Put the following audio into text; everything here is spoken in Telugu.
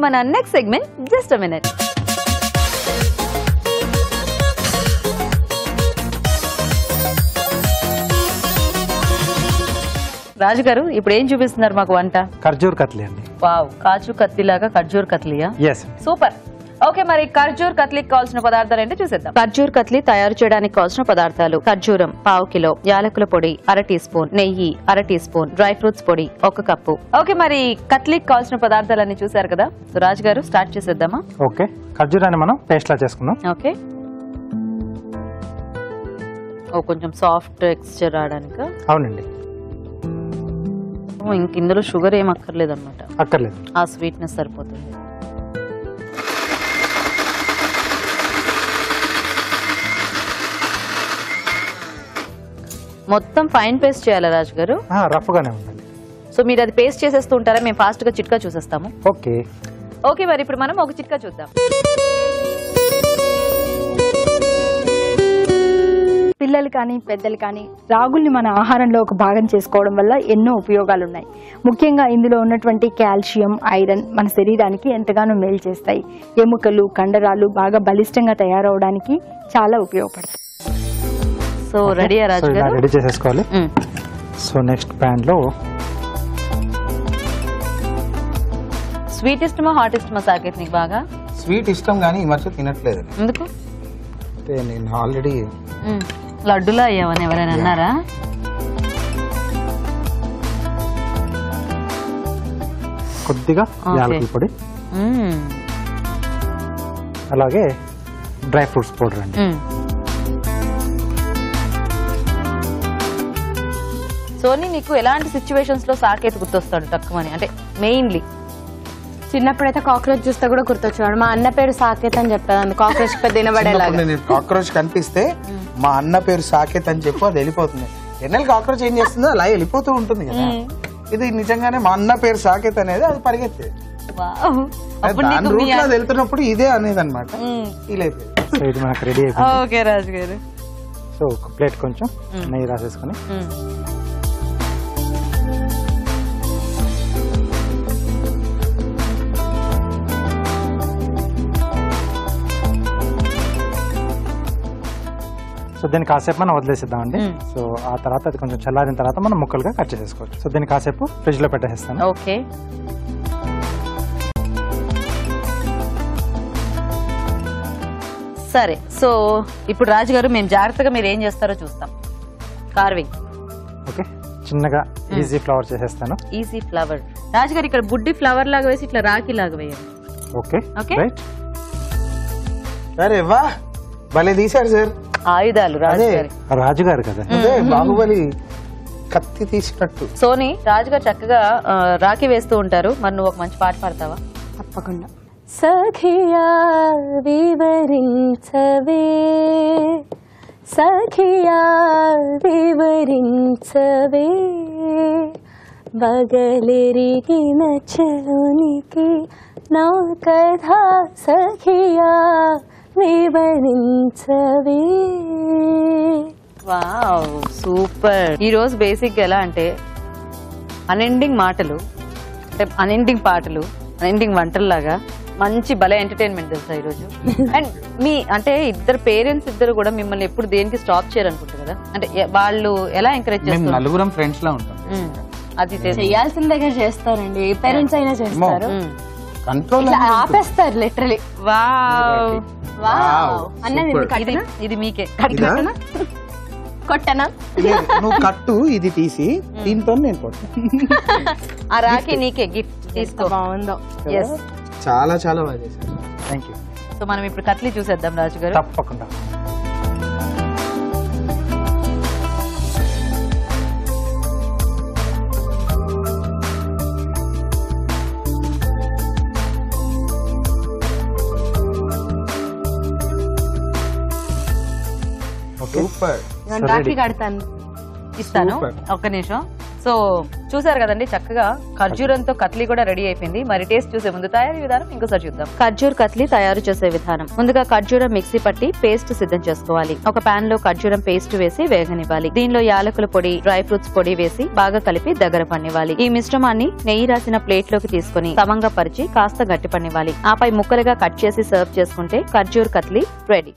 మన next segment just a minute. Raju గారు ఇప్పుడు ఏం చూపిస్తున్నారు మాకు వంట? ఖర్జూర్ కత్లీ అండి. వావ్, కాజు కత్లీ లాగా ఖర్జూర్ కత్లీయా? సూపర్. ఓకే, మరి ఖర్జూర్ కత్లీకి కావాల్సిన పదార్థాలు ఏంటో చూసేద్దాం. ఖర్జూర్ కత్లీ తయారు చేయడానికి కావాల్సిన పదార్థాలు: ఖర్జూరం పావు కిలో, యాలకుల పొడి 1/2 టీ స్పూన్, నెయ్యి 1/2 టీ స్పూన్, డ్రై ఫ్రూట్స్ పొడి 1 కప్పు. ఓకే, మరి కత్లీకి కావాల్సిన పదార్థాలన్నీ చూసారు కదా, సో రాజు గారు స్టార్ట్ చేసేద్దామా? ఓకే, ఖర్జూరాన్ని మనం పేస్ట్ లా చేసుకుందాం. ఓకే, కొంచెం సాఫ్ట్ టెక్స్చర్ రావడానికి. అవునండి. ఇంక ఇందులో షుగర్ ఏం అక్కర్లేదు అనమాట. అక్కర్లేదు, ఆ స్వీట్నెస్ సరిపోతుంది. మొత్తం ఫైన్ పేస్ట్ చేయాలా రాజు గారు? రఫ్ గానే ఉండాలి. సో మీరు అది పేస్ట్ చేసేస్తూ ఉంటారా? మేము ఫాస్ట్ గా చిట్కా చూసేస్తాము. ఓకే ఓకే, మరి ఇప్పుడు మనం ఒక చిట్కా చూద్దాం. పిల్లలు కానీ పెద్దలు కానీ రాగుల్ని మన ఆహారంలో ఒక భాగం చేసుకోవడం వల్ల ఎన్నో ఉపయోగాలు ఉన్నాయి. ముఖ్యంగా ఇందులో ఉన్నటువంటి కాల్షియం, ఐరన్ మన శరీరానికి ఎంతగానో మేలు చేస్తాయి. ఎముకలు, కండరాలు బాగా బలిష్టంగా తయారవడానికి చాలా ఉపయోగపడతాయి. సో రెడీయా రాజు గారు? రెడీ చేసేసుకోవాలి. సో నెక్స్ట్ ప్యాన్ లో స్వీట్ ఇష్టమా హాట్ ఇష్టమా సాకేత్ నీకు? బాగా స్వీట్ ఇష్టం కానీ ఈ మధ్య తినట్లేదు. ఎందుకు? అంటే నేను ఆల్రెడీ లడ్డులా అయ్యావని ఎవరైనా అన్నారా? కొద్దిగా యాలకుల పొడి, అలాగే డ్రై ఫ్రూట్స్ పౌడర్ అండి. సోనీ, నీకు ఎలాంటి సిచ్యువేషన్స్ లో సాకేత్ గుర్తొస్తాడు తక్కువని? అంటే మెయిన్లీ చిన్నప్పుడైతే కాక్రోచ్ చూస్తే కూడా గుర్తొచ్చేవాడు. మా అన్న పేరు సాకేత్ అని చెప్పేదాన్ని, కాక్రోచ్ పెద్ద వినబడేలాగా. కాక్రోచ్ కనిపిస్తే మా అన్న పేరు సాకేత్ అని చెప్పి అది వెళ్ళిపోతుంది. ఎన్నెల్ కాక్రోచ్ ఏం చేస్తుందో అలా వెళ్ళిపోతూ ఉంటుంది కదా. ఇది నిజంగానే మా అన్న పేరు సాకేత్ అనేది అది పరిగెత్తేది. వెళ్తున్నప్పుడు ఇదే అనేది అనమాట. ఫీల్ అయిపోయింది. ఇది మనకు రెడీ అయిపోయింది. ఓకే రాజు గారు. సో ఒక ప్లేట్ కొంచెం నెయ్యి రాసేసుకుని సో దీన్ని కాసేపు మనం వదిలేసిద్దామండి. సో ఆ తర్వాత అది కొంచెం చల్లారిన తర్వాత మనం ముక్కలుగా కట్ చేసేసుకోవచ్చు. సో దీన్ని కాసేపు ఫ్రిడ్జ్ లో పెట్టేస్తాను. ఓకే, సరే. సో ఇప్పుడు రాజు గారు మేము జాగ్రత్తగా మీరు ఏం చేస్తారో చూస్తాం. కార్వింగ్. ఓకే, చిన్నగా ఈజీ ఫ్లవర్ చేసేస్తాను. Easy flower. రాజు గారు ఇక్కడ బుడ్డి ఫ్లవర్ లాగా వేసి ఇట్లా రాఖీ లాగా వేయాలి. Okay okay, right. సరే, వా భలే తీశారు సార్. ఆయుధాలు రాజుగారు కదా, బాహుబలి కత్తి తీసినట్టు. సోనీ, రాజుగారు చక్కగా రాఖీ వేస్తూ ఉంటారు. మరి నువ్వు ఒక మంచి పాట పాడతావా? తప్పకుండా. సఖియా వివరించవే, సఖియా వివరించవే, బగలెరిగిన చలునికి నా కథ సఖియా వివరించవే. Wow, super. ఈ రోజు బేసిక్ ఎలా అంటే అన్ఎండింగ్ మాటలు, అంటే అన్ఎండింగ్ పాటలు, అన్ఎండింగ్ వంటల్లాగా మంచి భలే ఎంటర్టైన్మెంట్ తెలుసా ఈరోజు. అండ్ మీ అంటే ఇద్దరు పేరెంట్స్ ఇద్దరు కూడా మిమ్మల్ని ఎప్పుడు దేనికి స్టాప్ చేయరనుకుంటారు కదా, అంటే వాళ్ళు ఎలా ఎంకరేజ్ చేస్తారు? నలుగురం ఫ్రెండ్స్ లా ఉంటాం. అది చేయాల్సిన దగ్గర చేస్తారండి, ఏ పేరెంట్స్ అయినా చేస్తారు. కంట్రోల్ ఆపేస్తారు లిటరలీ. వావ్ వావ్ అన్నది ఇది మీకే. కొట్టనా? నువ్వు కట్టు, ఇది తీసి దీంతో నేను కొట్టు. ఆ రాఖీ నీకే గిఫ్ట్ తీసుకో. బాగుందో. చాలా చాలా బాగా చేశారు. Thank you. సో మనం ఇప్పుడు కత్లీ చూసేద్దాం రాజు గారు. తప్పకుండా. సూపర్. రాఖీ కడతాను, ఇస్తాను. ఒక్క నిమిషం. సో చూసారు కదండి, చక్కగా ఖర్జూరంతో కత్లీ కూడా రెడీ అయిపోయింది. మరి టేస్ట్ చూసే ముందు తయారీ విధానం ఇంకోసారి చూద్దాం. ఖర్జూర్ కత్లీ తయారు చేసే విధానం. ముందుగా ఖర్జూరం మిక్సీ పట్టి పేస్ట్ సిద్ధం చేసుకోవాలి. ఒక పాన్ లో ఖర్జూరం పేస్ట్ వేసి వేగనివ్వాలి. దీనిలో యాలకుల పొడి, డ్రై ఫ్రూట్స్ పొడి వేసి బాగా కలిపి దగ్గర పన్నివ్వాలి. ఈ మిశ్రమాన్ని నెయ్యి రాసిన ప్లేట్ లోకి తీసుకుని సమంగా పరిచి కాస్త గట్టి పన్నివ్వాలి. ఆపై ముక్కలుగా కట్ చేసి సర్వ్ చేసుకుంటే ఖర్జూర్ కత్లీ రెడీ.